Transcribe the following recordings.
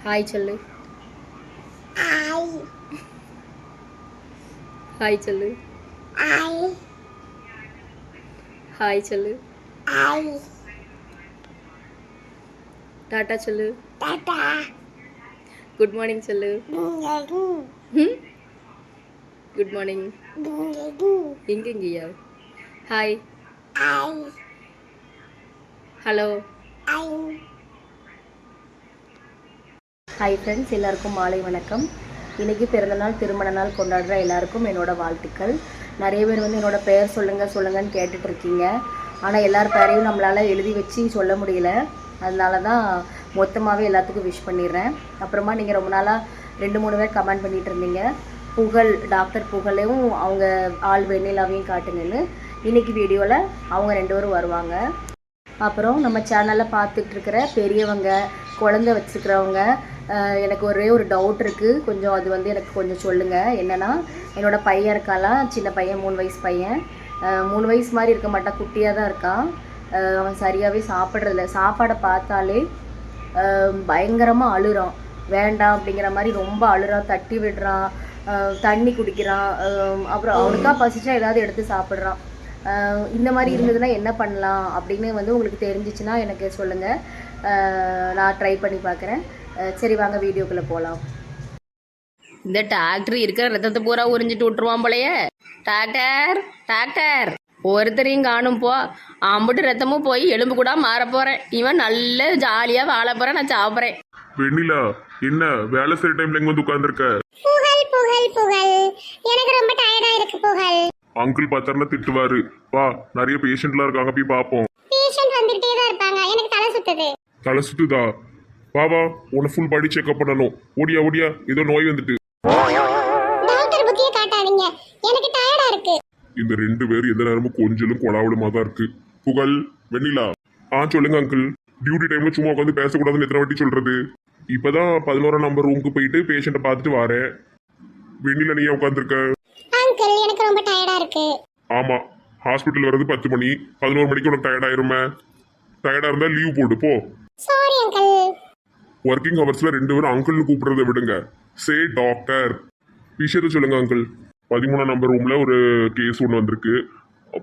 Hi சொல்லு. Hi. Hi சொல்லு. Hi. Hi சொல்லு. ஹாய். டாட்டா சொல்லு. டாடா. குட் மார்னிங் சொல்லு. Good good morning. எங்கெங்கய்யா? Hi. Hi. Hello. Hi. Hi friends, எல்லாருக்கும் மாலை வணக்கம். இன்றைக்கி பிறந்தநாள் திருமண நாள் கொண்டாடுற எல்லாருக்கும் என்னோட வாழ்த்துக்கள். நிறைய பேர் வந்து என்னோடய பெயர் சொல்லுங்கன்னு கேட்டுட்ருக்கீங்க. ஆனால் எல்லார் பேரையும் நம்மளால் எழுதி வச்சு சொல்ல முடியல. அதனால தான் மொத்தமாகவே எல்லாத்துக்கும் விஷ் பண்ணிடுறேன். அப்புறமா நீங்கள் ரொம்ப நாளாக 2-3 பேர் கமெண்ட் பண்ணிகிட்டு இருந்தீங்க, புகழ் டாக்டர் புகழையும் அவங்க ஆள் வெண்ணிலாவையும் காட்டுங்கன்னு. இன்றைக்கி வீடியோவில் அவங்க 2 பேரும் வருவாங்க. அப்புறம் நம்ம சேனலில் பார்த்துட்ருக்கிற பெரியவங்க, குழந்தை வச்சுருக்கிறவங்க, எனக்கு ஒரே ஒரு டவுட் இருக்குது. கொஞ்சம் அது வந்து எனக்கு கொஞ்சம் சொல்லுங்கள். என்னென்னா, என்னோடய பையன் இருக்காலாம், சின்ன பையன், 3 வயசு பையன். 3 வயசு மாதிரி இருக்க மாட்டான், குட்டியாக தான் இருக்கான். அவன் சரியாகவே சாப்பிட்றதில்ல. சாப்பாடை பார்த்தாலே பயங்கரமாக அழுறான். வேண்டாம் அப்படிங்கிற மாதிரி ரொம்ப அழுறான், தட்டி விடுறான், தண்ணி குடிக்கிறான். அப்புறம் அவனுக்கா பசிச்சா ஏதாவது எடுத்து சாப்பிட்றான். இந்த மாதிரி இருந்ததுன்னா என்ன பண்ணலாம் அப்படின்னு வந்து உங்களுக்கு தெரிஞ்சிச்சுன்னா எனக்கு சொல்லுங்கள். நான் ட்ரை பண்ணி பார்க்குறேன். சரி, வாங்க வீடியோக்குள்ளே போகலாம். இந்த டாக்டர் இருக்கிற ரத்தத்தை பூரா உறிஞ்சிட்டு விட்டுருவான் போலையே. டாக்டர் ஒருத்தரையும் காணும் போ. அம்புட்டு ரத்தமும் போய் எலும்பு கூட மாற போகிறேன். இவன் நல்ல ஜாலியாக வாழ போகிறேன், நான் சாப்பிட்றேன். வெண்ணிலா, என்ன வேலை செய்யற டைம்ல எங்க வந்து உட்கார்ந்துருக்க? புகழ் எனக்கு ரொம்ப டயர்டா இருக்கு புகழ். அங்கிள் பார்த்தாருன்னா திட்டுவாரு. வா, நிறைய பேஷண்ட்லாம் இருக்காங்க, போய் பார்ப்போம். பேஷண்ட் வந்துட்டே தான் இருப்பாங்க. எனக்கு தலை சுத்துது. தலை சுத்துதா? வா வா, உன்னை ஃபுல் பாடி செக்அப் பண்ணணும். ஓடியா, ஏதோ நோய் வந்துட்டு. டாக்டர் புக்கிய காட்டாதீங்க, எனக்கு டயர்டா இருக்கு. இந்த 2 பேர் எந்த நேரமும் கொஞ்சலும் கொலாவலுமா தான் இருக்கு. புகழ், வெண்ணிலா. சொல்லுங்க அங்கிள். டியூட்டி டைம்ல சும்மா உட்காந்து பேசக்கூடாதுன்னு எத்தனை வாட்டி சொல்றது? இப்பதான் 11 நம்பர் ரூமுக்கு போயிட்டு பேஷண்ட்டை பார்த்துட்டு வரேன். வெண்ணிலா, நீ உட்காந்துருக்க? அங்கிள், எனக்கு ரொம்ப டயர்டா இருக்கு. ஆமா, ஹாஸ்பிட்டல் வர்றது 10 மணி. 11 மணிக்கு உனக்கு டயர்ட் ஆயிருமே. டயர்டா இருந்தா லீவ் போடு போ. Sorry uncle. ஒர்க்கிங் ஹவர்ஸ்ல 2 பேரும் அங்கிள்னு கூப்பிடுறத விடுங்க. சே டாக்டர். விஷயத்த சொல்லுங்க அங்கிள். 13 நம்பர் ரூம்ல ஒரு கேஸ் ஒன்று வந்திருக்கு.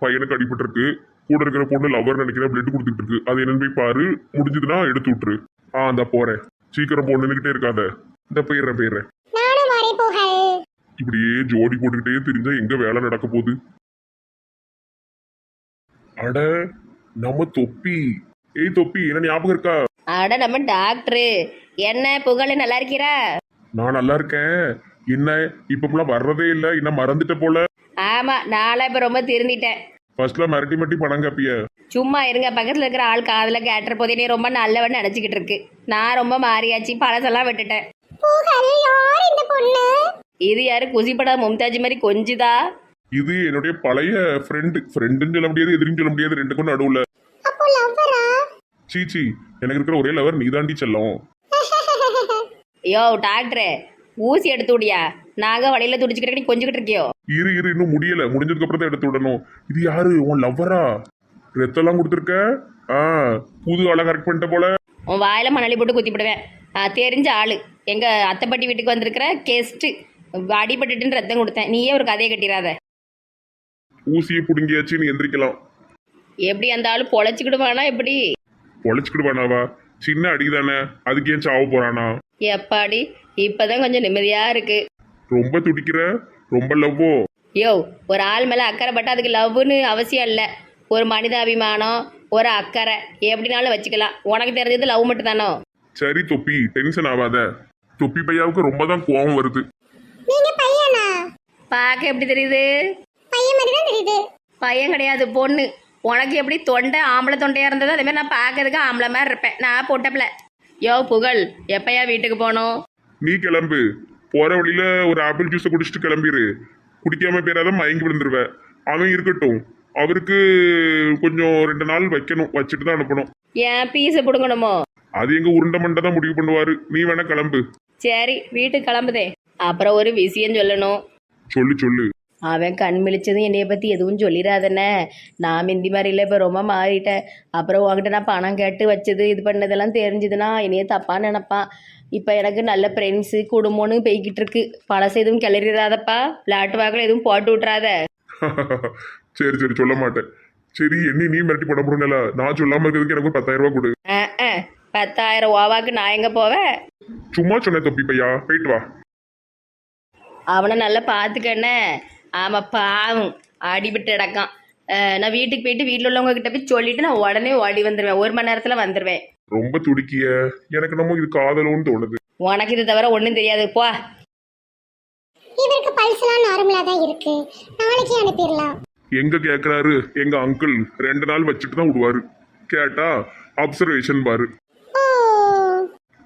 பையனுக்கு அடிபட்டிருக்கு. கூட இருக்கிற பொண்ணு லவர் நினைக்கிற பிளட் கொடுத்துட்டு இருக்கு. அது என்னன்னு போய் பாரு. முடிஞ்சதுன்னா எடுத்து விட்டுரு. அந்த போறேன். சீக்கிரம் பொண்ணுகிட்டே இருக்காத. இந்த போயிடுறேன். நானும் வரேன் புகழ். இப்படியே ஜோடி போட்டுக்கிட்டே தெரிஞ்சா எங்க வேலை நடக்க போகுது? அட, நம்ம தொப்பி. தொப்பி, என்ன ஞாபகம் இருக்கா? அட, நம்ம டாக்டரு. என்ன புகழ், நல்லா இருக்கிறா? நான் நல்லா இருக்கேன். என்ன இப்பெல்லாம் வர்றதே இல்லை, இன்னும் மறந்துட்ட போல. ஆமா, நாளா இப்ப ரொம்ப திருந்திட்டேன். ஃபர்ஸ்ட்ல மிரட்டி பணம் காப்பிய. சும்மா இருங்க, பக்கத்துல இருக்கிற ஆள் காதுல கேட்டுற போதே நீ ரொம்ப நல்லவன்னு நினைச்சுக்கிட்டு இருக்கு. நான் ரொம்ப மாறியாச்சு, பழசெல்லாம் விட்டுட்டேன். புகழ், யார் இந்த பொண்ணு? இது யாரு? குசிப்படா மும்தாஜ் மாதிரி கொஞ்சுதா? இது என்னுடைய பழைய ஃப்ரெண்டுன்னு சொல்ல முடியாது, எதிரின்னு சொல்ல முடியாது, 2க்கும் நடுவுல. அப்போ லவ்வரா? சீச்சி, எனக்கு இருக்கிற ஒரே லவர் நீதாண்டி செல்லம். யோ டாக்டரு, ஊசி எடுத்து விடியா? நாங்க வழியில துடிச்சுக்கிட்டு நீ கொஞ்சிக்கிட்டு இருக்கியோ? இரு இன்னும் முடியல. முடிஞ்சதுக்கு அப்புறம் தான் எடுத்து விடணும். இது யாரு? உன் லவ்வரா? ரத்தம்லாம் கொடுத்துருக்க? புது ஆளை கரெக்ட் பண்ணிட்ட போல. உன் வாயில மணலி போட்டு குத்திப்பிடுவேன். தெரிஞ்ச ஆளு, எங்க அத்தைப்பட்டி வீட்டுக்கு வந்திருக்கிற கெஸ்ட். அடிபட்டுட்டுன்னு ரத்தம் கொடுத்தேன். நீயே ஒரு கதையை கட்டிடாத. ஊசியை புடுங்கியாச்சு, நீ எந்திரிக்கலாம். எப்படி அந்த ஆளு பொழைச்சிக்கிடுவானா? எப்படி பொழைச்சிக்கிடுவானாவா? சின்ன அடிதானே, அதுக்கு ஏன் சாவ போறானா? எப்பாடி, இப்பதான் கொஞ்சம் நிம்மதியா இருக்கு. ரொம்ப துடிக்கிற, ரொம்ப லவ்வோ? யோ, ஒரு ஆள் மேல அக்கறை பட்டா அதுக்கு லவ்னு அவசியம் இல்லை. ஒரு மனிதாபிமானம், ஒரு அக்கறை எப்படினாலும் வச்சுக்கலாம். உனக்கு தெரிஞ்சது லவ் மட்டும் தானோ? சரி தொப்பி, டென்ஷன் ஆகாத. தொப்பி பையாவுக்கு ரொம்ப தான் கோவம் வருது. நீங்க பையனா? பார்க்க எப்படி தெரியுது? பையன் மாதிரி தான் தெரியுது. பையன் கிடையாது, பொண்ணு. உனக்கு எப்படி தொண்டை ஆம்பளை தொண்டையா இருந்ததோ அதே மாதிரி நான் பார்க்கறதுக்கு ஆம்பளை மாதிரி இருப்பேன். நான் பொட்டப்பில. யோ புகழ், எப்பயா வீட்டுக்கு போனோம்? நீ கிளம்பு. போற வழியில ஒரு ஆப்பிள் ஜூஸை குடிச்சிட்டு கிளம்பிடு. குடிக்காம பேராத மயங்கி விழுந்துருவ. அவன் இருக்கட்டும், அவருக்கு கொஞ்சம் 2 நாள் வைக்கணும், வச்சுட்டு தான் அனுப்பணும். ஏன் பீஸை பிடுங்கணுமோ? அது எங்க உருண்டை மண்டை தான் முடிவு பண்ணுவாரு. நீ வேணா கிளம்பு. சரி, வீட்டுக்கு கிளம்புதே. அப்புறம் ஒரு விஷயம் சொல்லணும். சொல்லு. அவன் கண் மிளிச்சதும் என்னைய பற்றி எதுவும் சொல்லிடாதண்ணே. நான் மிந்தி மாதிரி இல்லை, இப்போ ரொம்ப மாறிட்டேன். அப்புறம் உங்ககிட்ட நான் பணம் கேட்டு வச்சது இது பண்ணதெல்லாம் தெரிஞ்சதுன்னா என்னைய தப்பாக நினப்பான். இப்போ எனக்கு நல்ல ஃப்ரெண்ட்ஸு குடும்பம்னு போய்கிட்டு இருக்கு. பழசு எதுவும் கிளறிடாதப்பா, விளையாட்டு வாக்கில் எதுவும் போட்டு விட்றாத. சரி சரி சொல்ல மாட்டேன். சரி என்ன நீ மிரட்டி பட போறல, நான் சொல்லாம இருக்கிறதுக்கு எனக்கு ஒரு 10,000 ரூபாய் கொடு. 10,000 ஓவாக்கு நான் எங்கே போவேன்? சும்மா சொன்னேன் தொப்பி பையா, போயிட்டு வா. அவனை நல்லா பார்த்துக்கண்ணே. ஆமாம் பாவம் அடிபட்டு கிடக்கான். நான் வீட்டுக்கு போயிட்டு வீட்டில் உள்ளவங்க கிட்ட போய் சொல்லிட்டு நான் உடனே ஓடி வந்துடுவேன். 1 மணி நேரத்தில் வந்துடுவேன். ரொம்ப துடிக்கிய, எனக்கு நம்ம இது காதலோன்னு தோணுது. உனக்கு இது தவிர ஒன்றும் தெரியாது போ. இவருக்கு பல்ஸ்லாம் நார்மலா தான் இருக்கு, நாளைக்கு அனுப்பிடலாம். எங்க கேக்குறாரு எங்க அங்கிள் 2 நாள் வச்சுட்டு தான் விடுவாரு. கேட்டா அப்சர்வேஷன் பாரு. ஓ,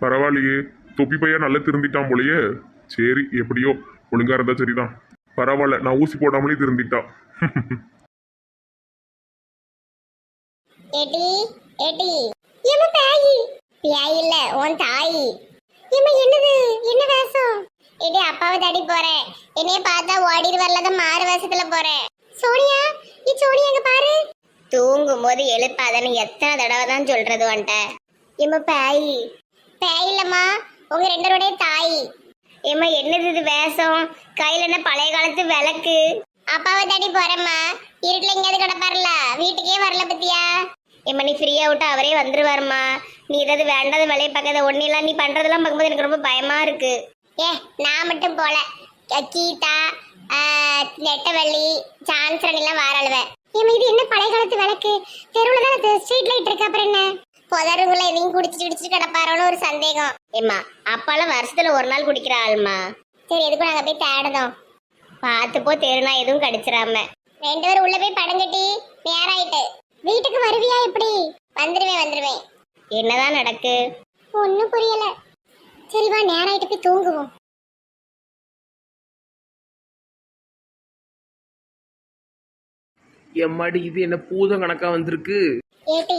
பரவாயில்லையே, தொப்பி பையன் நல்லா திருந்திட்டான் போலயே. சரி எப்படியோ ஒழுங்கா இருந்தா சரிதான். பரவாயில்ல, நான் ஊசி போடாமலே திருந்திட்டான். ஏடி ஏடி ஏமா பேயி பேய் இல்ல உன் தாயி. ஏமா என்னது, என்ன வேஷம்? ஏடி அப்பாவை தேடி போறேன், என்னைய பார்த்தா ஓடிடு வரலதான் மாறு வேஷத்துல போறேன். சோனியா, சோனியா எங்க பாரு. தூங்கும் போது எழுப்பாதன்னு எத்தனை தடவை தான் சொல்றது வந்துட்ட. ஏமா பேயி பேய் இல்லம்மா, உங்க 2 பேருடைய தாய். ஏமா என்னது இது வேஷம்? கையில என்ன பழைய காலத்து விளக்கு? அப்பாவை தேடி போறேம்மா, இருட்டுல எங்கேயாவது கிடப்பாருல, வீட்டுக்கே வரல பத்தியா? ஏம்மா நீ ஃப்ரீயா விட்டு அவரே வந்துருவாருமா. நீ ஏதாவது வேண்டாத வேலையை பார்க்காத, ஒன்னிலாம் நீ பண்றதெல்லாம் பார்க்கும்போது எனக்கு ரொம்ப பயமா இருக்கு. நான் மட்டும் போல, கீதா நெட்டவள்ளி சான்சரணிலாம் வாராளுவேன். ஏம்மா இது என்ன பழைய காலத்து விளக்கு? தெருவுல தான் ஸ்ட்ரீட் லைட் இருக்கு, அப்புறம் என்ன புதருக்குள்ள எதையும் குடிச்சிட்டு கிடப்பாரோன்னு ஒரு சந்தேகம். ஏம்மா அப்பாலாம் வருஷத்துல 1 நாள் குடிக்கிற ஆளுமா. சரி எதுக்கும் நாங்க போய் தேடணும். பார்த்துப்போ தெருனா எதுவும் கடிச்சிடாம. 2 பேரும் உள்ள போய் படங்கட்டி நேராயிட்டு வீட்டுக்கு வருவியா? எப்படி? வந்துருவேன். என்னதான் நடக்கு? ஒன்னும் புரியல. சரி வா, நேராயிட்டு போய் தூங்குவோம். எம்மாடி இது என்ன பூதம் கணக்கா வந்திருக்கு? ஏட்டி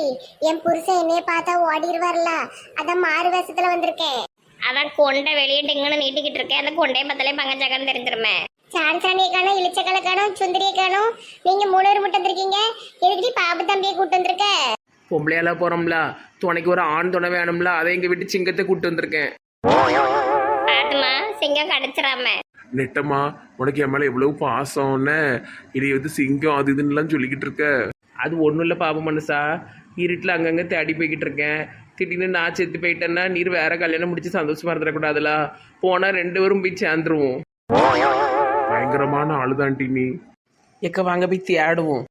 என் புருஷன் என்னைய பார்த்தா ஓடிடுவார்ல, அதான் மாறு வேஷத்துல வந்திருக்கேன். அதான் கொண்டை வெளியே டிங்கன்னு நீட்டிக்கிட்டு இருக்கேன். அந்த கொண்டையை பத்தலே பங்கச்சாக்கன்னு தெரிஞ்சிருமே. சான்சானியை காணும், இளிச்சக்கலை காணும், சுந்தரியை காணும். நீங்க 3 பேர் மட்டும் வந்திருக்கீங்க. எதுக்கு பாபு தம்பியை கூட்டு வந்திருக்க? பொம்பளையால போறோம்ல, துணைக்கு ஒரு ஆண் துணை வேணும்ல, அதை எங்க வீட்டு சிங்கத்தை கூட்டு வந்திருக்கேன். பாத்துமா, சிங்கம் கடிச்சிடாம. நெட்டம்மா, உனக்கு என் மேல எவ்வளவு பாசம்னு இதை வந்து சிங்கம் அது இதுன்னு சொல்லிக்கிட்டு இருக்க. அது ஒன்றும் இல்லை பாபு மனுஷா, இருட்டில் அங்கங்கே தேடி போய்கிட்டு இருக்கேன். திடீர்னு நான் செத்து போயிட்டேன்னா நீர் வேற கல்யாணம் முடிச்சு சந்தோஷமா இருந்துடக்கூடாதுல. போனால் 2 பேரும் போய் சேர்ந்துருவோம். பயங்கரமான ஆளுதான்டி நீ. எக்கா வாங்க போய் தேடுவோம்.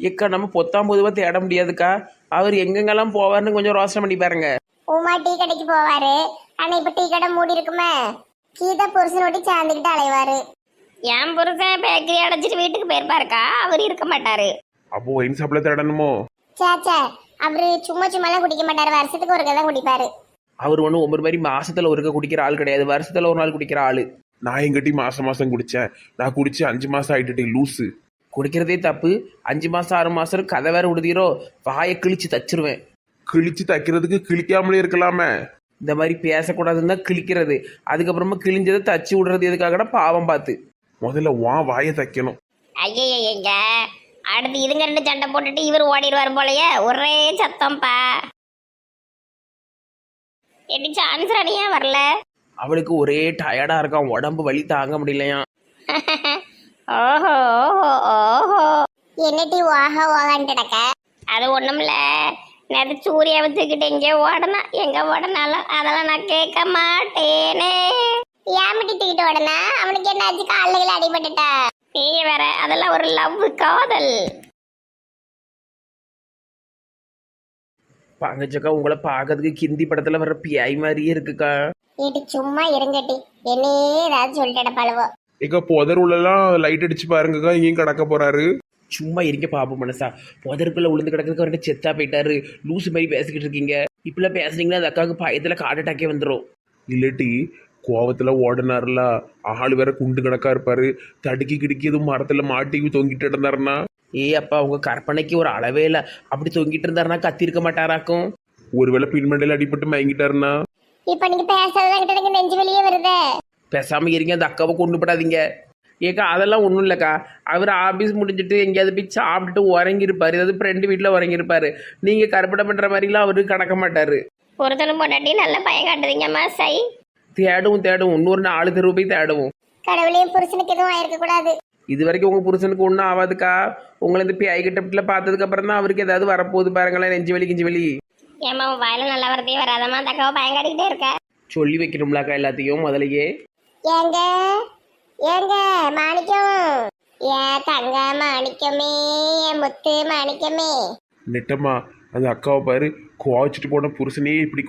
எக்கா நம்ம பொத்தாம் பொதுவாக தேட முடியாதுக்கா. அவர் எங்கெங்கெல்லாம் போவார்னு கொஞ்சம் ரோசனை பண்ணி பாருங்க. உமா டீ கடைக்கு போவாரு, ஆனா இப்ப டீ கடை மூடி இருக்குமே. கீதா புருஷனோட்டி சேர்ந்துக்கிட்டு அலைவாரு. என் புருஷன் பேக்கரி அடைச்சிட்டு வீட்டுக்கு போயிருப்பாருக்கா, அவர் இருக்க மாட்டாரு. அப்போ ஒயின் ஷாப்ல தேடணுமோ? சேச்சே, அவரு சும்மாலாம் குடிக்க மாட்டாரு, வருஷத்துக்கு ஒருக்கா தான் குடிப்பாரு. அவர் ஒன்றும் ஒவ்வொரு மாதிரி மாசத்துல ஒருக்க குடிக்கிற ஆள் கிடையாது, வருஷத்துல 1 நாள் குடிக்கிற ஆளு. நான் எங்கிட்டி மாசம் குடிச்சேன். நான் குடிச்சு 5 மாசம் ஆயிட்டு லூசு. குடிக்கிறதே தப்பு. 5 மாசம் 6 மாசம் கதை வேற விடுதீரோ, வாயை கிழிச்சு தச்சிருவேன். கிழிச்சு தைக்கிறதுக்கு கிழிக்காமலே இருக்கலாமே. இந்த மாதிரி பேசக்கூடாதுன்னு தான் கிழிக்கிறது, அதுக்கப்புறமா கிழிஞ்சதை தச்சு விடுறது எதுக்காகனா பாவம் பார்த்து. முதல்ல வாயை தைக்கணும். ஐயங்க அடுத்து இதுங்க 2 சண்டை போட்டுட்டு இவர் ஓடிடுவார் போலயே, ஒரே சத்தம்பா. எப்படி சான்ஸ் அணியா வரல? அவளுக்கு ஒரே டயர்டா இருக்கான், உடம்பு வலி தாங்க முடியலையா. ஓஹோ ஓஹோ, என்னட்டி ஓஹோ ஓகான்ட்டு கிடக்க? அது ஒண்ணுமில்ல, நேற்று சூர்யாவை தூக்கிட்டு எங்கே ஓடனா, எங்க ஓடனாலும் அதெல்லாம் நான் கேட்க மாட்டேனே. ஏமிட்டி தூக்கிட்டு ஓடனா? அவனுக்கு என்னாச்சு? கால்கள் அடிபட்டுட்டா? நீங்க வேற, அதெல்லாம் ஒரு லவ் காதல். பங்கச்சக்கா உங்களை பார்க்கறதுக்கு கிந்தி படத்துல வர பியாய் மாதிரியே இருக்குக்கா. ஏட்டி சும்மா இருங்கட்டி, என்னையே ஏதாவது சொல்லிட்டு பழுவோ. எங்க புதருலாம் லைட் அடிச்சு பாருங்கக்கா, இங்கேயும் கடக்க போறாரு. சும்மா இருக்க பாப்போம் மனசா. புதருக்குள்ள உளுந்து கிடக்கிறதுக்கு அவர்கிட்ட செத்தா போயிட்டாரு. லூசு மாதிரி பேசிக்கிட்டு இருக்கீங்க. இப்பெல்லாம் பேசுனீங்கன்னா அந்த அக்காவுக்கு பயத்துல ஹார்ட் அட்டாக்கே வந்துடும். இல்லட்டி கோவத்துல ஓடினார்ல, ஆள் வேற குண்டு கணக்கா இருப்பாரு. தடுக்கி கிடுக்கி எதுவும் மரத்துல மாட்டி தொங்கிட்டு இருந்தாருன்னா. அப்பா உங்க கற்பனைக்கு ஒரு அளவே இல்லை. அப்படி தொங்கிட்டு இருந்தாருன்னா கத்திருக்க மாட்டாராக்கும். ஒருவேளை பின்மண்டையில அடிபட்டு மயங்கிட்டாருன்னா. இப்ப நீங்க பேசுறதா கிட்ட எனக்கு நெஞ்சு வெளியே வருதே. பேசாம இருங்க, அந்த அக்காவை கொண்டு போடாதீங்க. ஏக்கா அதெல்லாம் ஒன்றும் இல்லைக்கா. அவர் ஆஃபீஸ் முடிஞ்சிட்டு எங்கேயாவது போய் சாப்பிட்டுட்டு உறங்கியிருப்பாரு, ஏதாவது ஃப்ரெண்டு வீட்டில் உறங்கியிருப்பாரு. நீங்கள் கற்பனை பண்ணுற மாதிரிலாம் அவரு கடக்க மாட்டார். ஒருத்தனும் பொண்டாட்டி நல்ல பயம் காட்டுறீங்கம்மா சை. தேடுவோம் தேடுவோம், இன்னொரு 4 தெருவு போய் தேடுவோம். கடவுளையும் புருஷனுக்கு எதுவும் ஆயிருக்க கூடாது. இது வரைக்கும் உங்கள் புருஷனுக்கு ஒன்றும் ஆகாதுக்கா. உங்களை இந்த பேய்கிட்ட பார்த்ததுக்கு அப்புறம் தான் அவருக்கு ஏதாவது வரப்போகுது பாருங்களேன், நெஞ்சு வலி கிஞ்சி வலி. ஏம்மா உன் வாயில நல்ல வரதே வராதம்மா, அந்த அக்காவை பயம் காட்டிக்கிட்டே இருக்க. சொல்லி வைக்கணும்லாக்கா எல்லாத்தையும் முதலையே. ஏங்க ஏங்க மாணிக்கம், ஏன் தங்க மாணிக்கமே, என் முத்து மாணிக்கமே. நெட்டம்மா அந்த அக்காவை பாரு, குவாச்சிட்டு போன புருஷனே இப்படி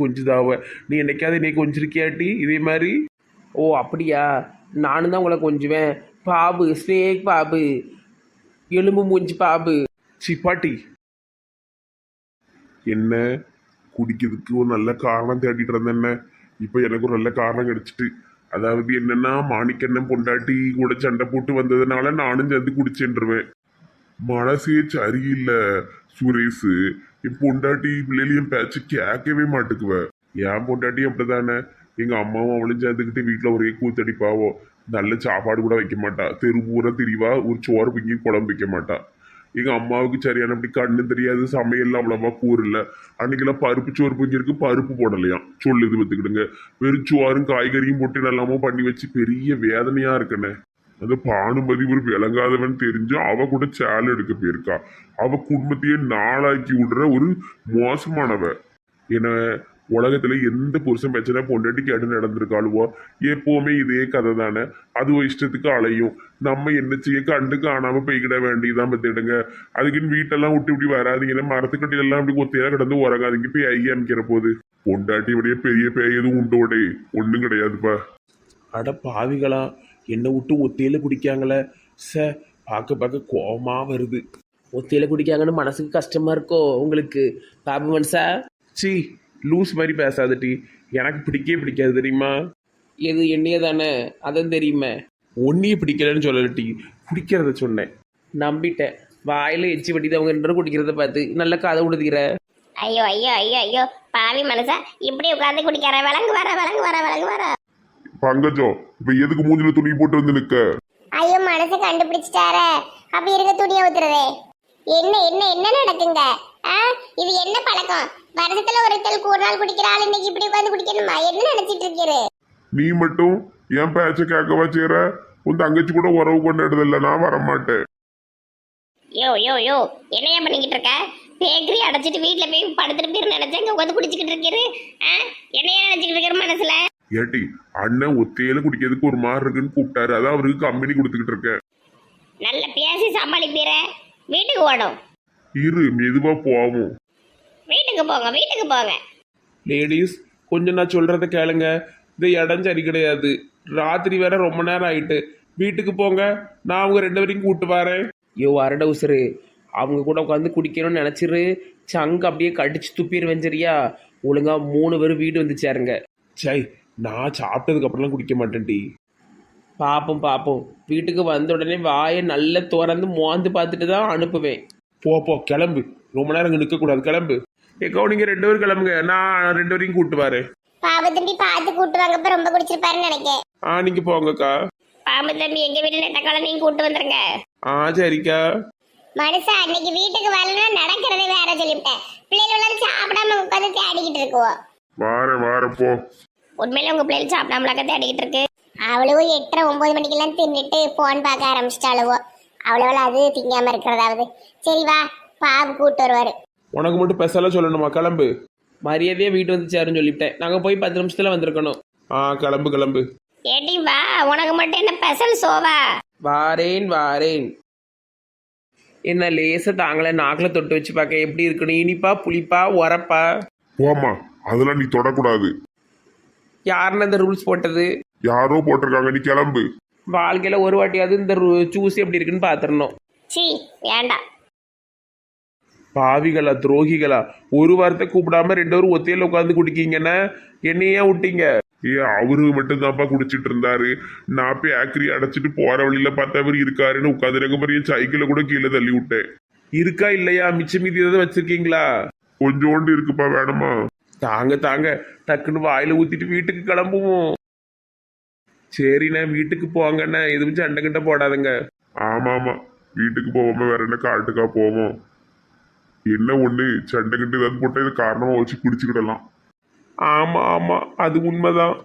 கொஞ்சுதாவ. நீ என்னைக்காவது நீ கொஞ்சிருக்கியாட்டி இதே மாதிரி? ஓ அப்படியா, நானும் தான் உங்களை கொஞ்சுவேன். பாபு, ஸ்னேக் பாபு, எலும்பு மூஞ்சி பாபு. சிப்பாட்டி என்ன குடிக்கிறதுக்கு ஒரு நல்ல காரணம் தேடிட்டு இருந்தேன்ன. இப்போ எனக்கு ஒரு நல்ல காரணம் கிடைச்சிட்டு. அதாவது என்னன்னா, மாணிக்கண்ணன் பொண்டாட்டி கூட சண்டை போட்டு வந்ததுனால நானும் சேர்ந்து குடிச்சேன்ருவேன். மனசே சரியில்லை சுரேஷ். என் பொண்டாட்டி பிள்ளைகளையும் பேச்சு கேட்கவே மாட்டுக்குவ. என் பொண்டாட்டியும் அப்படித்தானே. எங்க அம்மாவும் அவளும் சேர்ந்துக்கிட்டு வீட்டில் ஒரே கூத்தடிப்பாவோ. நல்ல சாப்பாடு கூட வைக்க மாட்டா. தெரு பூரா திரிவா, ஒரு சோறு பிங்கி குழம்பு வைக்க மாட்டா. எங்க அம்மாவுக்கு சரியான அப்படி கண்ணு தெரியாது, சமையல்லாம் அவ்வளவா கூறல. அன்னைக்கெல்லாம் பருப்பு சோறு பிஞ்சிருக்கு, பருப்பு போடலையாம். சொல்லுது பார்த்துக்கிடுங்க. வெறும் சோறும் காய்கறியும் போட்டு நல்லாமோ பண்ணி வச்சு பெரிய வேதனையா இருக்குண்ணே. அந்த பானுமதி ஒரு விளங்காதவன் தெரிஞ்சு அவ கூட சேலை எடுக்க போயிருக்கா. அவ குடும்பத்தையே நாளாக்கி விடுற ஒரு மோசமானவ. என்ன உலகத்துல எந்த புருஷன் பிரச்சனை பொண்டாட்டி கேட்டு நடந்திருக்காளுவோ. எப்பவுமே இதே கதை தானே. அதுவும் இஷ்டத்துக்கு அலையும். நம்ம என்ன செய்ய, கண்டு காணாம போய்கிட வேண்டியதான் பத்திடுங்க. அதுக்குன்னு வீட்டெல்லாம் விட்டு இப்படி வராதிங்கன்னா, மரத்துக்கட்டியெல்லாம் இப்படி ஒத்தையா கிடந்து உறங்காதீங்க. போய் ஐயா அமைக்கிற போது பொண்டாட்டி விடைய பெரிய பேய் எதுவும் உண்டோடே ஒன்றும் கிடையாதுப்பா. அட பாவிகளா, என்னை விட்டு ஒத்தையில குடிக்காங்களே. பார்க்க பார்க்க கோவமா வருது. ஒத்தையில குடிக்காங்கன்னு மனசுக்கு கஷ்டமா இருக்கோ உங்களுக்கு பாபு மனுஷா? சி லூஸ் மாதிரி பேசாதட்டி. எனக்கு பிடிக்கவே பிடிக்காது தெரியுமா. எது எண்ணெயே தானே, அதான் தெரியுமே. ஒன்னியே பிடிக்கலன்னு சொல்லலட்டி, குடிக்கிறத சொன்னேன். நம்பிட்டேன். வாயில எச்சி வட்டி அவங்க 2 குடிக்கிறத பார்த்து நல்ல கதை உடுதிக்கிற. ஐயோ ஐயோ ஐயோ ஐயோ பாவி மனுஷா, இப்படி உட்காந்து குடிக்கிற. விளங்கு வர. பங்கஜம் இப்ப எதுக்கு மூஞ்சில துணி போட்டு வந்து நிக்க? ஐயோ மனசை கண்டுபிடிச்சிட்டார. அப்ப இருக்க துணியை ஊத்துறதே. என்ன என்ன என்ன நடக்குங்க? இது என்ன பழக்கம்? வருஷத்துல ஒரு ஒரு நாள் குடிக்கிற ஆள் இன்னைக்கு இப்படி உட்காந்து குடிக்கணுமா? என்ன நினைச்சிட்டு இருக்கிற? நீ மட்டும் என் பேச்ச கேட்கவா செய்ற? உன் தங்கச்சி கூட உறவு கொண்டாடுது இல்ல, நான் வரமாட்டேன். யோ யோ யோ என்னையா பண்ணிக்கிட்டு இருக்க? பேக்கரி அடைச்சிட்டு வீட்டுல போய் படுத்துட்டு போய் நினைச்சேங்க உட்காந்து குடிச்சுக்கிட்டு இருக்கிறது. என்னையா நினைச்சுக்கிட்டு இருக்கிற மனசுல? ஏட்டி அண்ணன் ஒத்தையில குடிக்கிறதுக்கு ஒரு மாதிரி இருக்குன்னு கூப்பிட்டாரு, அதான் அவருக்கு கம்பெனி கொடுத்துக்கிட்டு இருக்கேன். நல்ல பேசி சமாளிப்பீர. வீட்டுக்கு ஓடும். இரு மெதுவா போவோம். வீட்டுக்கு போங்க. லேடிஸ் கொஞ்சம் நான் சொல்றத கேளுங்க. இந்த இடம் சரி கிடையாது. ராத்திரி வேற ரொம்ப நேரம் ஆயிட்டு. வீட்டுக்கு போங்க, நான் அவங்க 2 பேரையும் கூட்டு வரேன். யோ அரட உசுரு, அவங்க கூட உட்காந்து குடிக்கணும்னு நினச்சிரு. சங்கு அப்படியே கடிச்சு துப்பிடுவேன் சரியா? ஒழுங்கா 3 பேரும் வீடு வந்து சேருங்க. சை, நான் சாப்பிட்டதுக்கு அப்புறம்லாம் குடிக்க மாட்டேன் டீ. பார்ப்போம். வீட்டுக்கு வந்த உடனே வாயை நல்லா திறந்து மோந்து பார்த்துட்டு தான் அனுப்புவேன். போ கிளம்பு. ரொம்ப நேரம் இங்கே நிற்கக்கூடாது, கிளம்பு. ஏக்கோ நீங்கள் 2 பேரும் கிளம்புங்க, நான் 2 பேரையும் கூட்டு வரேன். பாபு தம்பி பார்த்து கூட்டு வாங்கப்ப ரொம்ப குடிச்சிருப்பாருன்னு நினைக்கேன். நீங்கள் போங்கக்கா. பாபு தம்பி எங்க வீட்டுல நெட்டக்கால நீங்க கூட்டு வந்துருங்க. சரிக்கா. மனுஷா அன்னைக்கு வீட்டுக்கு வரலன்னா நடக்கிறதே வேற சொல்லிவிட்டேன். பிள்ளைகள் சாப்பிடாம உட்காந்து தேடிக்கிட்டு இருக்குவோம். வாரேன் போ. உண்மையில உங்க பிள்ளைகள் சாப்பிடாமலாக்க தேடிக்கிட்டு இருக்கு. அவ்வளவு 8:30-9 மணிக்கெல்லாம் தின்னுட்டு போன் பார்க்க ஆரம்பிச்சிட்டாளுவோ. அவ்வளவு அது திங்காம இருக்கிறதாவது. சரி வா, பாபு கூட்டு வருவாரு. உனக்கு மட்டும் பெசலாக சொல்லணுமா? கிளம்பு. மரியாதையாக வீட்டு வந்து சேருன்னு சொல்லிவிட்டேன். நாங்கள் போய் 10 நிமிஷத்தில் வந்திருக்கணும். கிளம்பு. ஏடி வா, உனக்கு மட்டும் என்ன பெசல் சோவா? வாரேன். என்ன லேசா தாங்களே நாக்கில் தொட்டு வச்சு பார்க்க எப்படி இருக்கணும்? இனிப்பா, புளிப்பா, உரப்பா? போமா, அதெல்லாம் நீ தொடக்கூடாது. யாருன்னு இந்த ரூல்ஸ் போட்டது? யாரோ போட்டிருக்காங்க, நீ கிளம்பு. வாழ்க்கையில் ஒரு வாட்டியாவது இந்த ஜூஸ் எப்படி இருக்குன்னு பார்த்துடணும். சி வேண்டாம். பாவிகளா, துரோகிகளா, ஒரு வாரத்தை கூப்பிடாம 2 பேரும் ஒத்தையில உட்காந்து குடிக்கீங்கன்னா என்னையே விட்டீங்க? அவரு மட்டும்தான்ப்பா குடிச்சிட்டு இருந்தாரு. நான் போய் ஆக்கிரி அடைச்சிட்டு போற வழியில பார்த்தவர் இருக்காருன்னு உட்காந்துருக்க மாதிரி சைக்கிளை கூட கீழே தள்ளி விட்டேன். இருக்கா இல்லையா? மிச்ச மீதி ஏதாவது வச்சிருக்கீங்களா? கொஞ்சோண்டு இருக்குப்பா, வேணுமா? தாங்க டக்குன்னு வாயில ஊத்திட்டு வீட்டுக்கு கிளம்புவோம். சரிண்ணே, வீட்டுக்கு போங்கண்ணே. எதுவும் சண்டை கிட்ட போடாதுங்க. ஆமா வீட்டுக்கு போவோமா, வேற என்ன காட்டுக்கா போவோம்? என்ன ஒண்ணு சண்டை கிட்ட ஏதாவது போட்டா இது காரணமா வச்சு குடிச்சுக்கிடலாம். ஆமா ஆமா அது உண்மைதான்.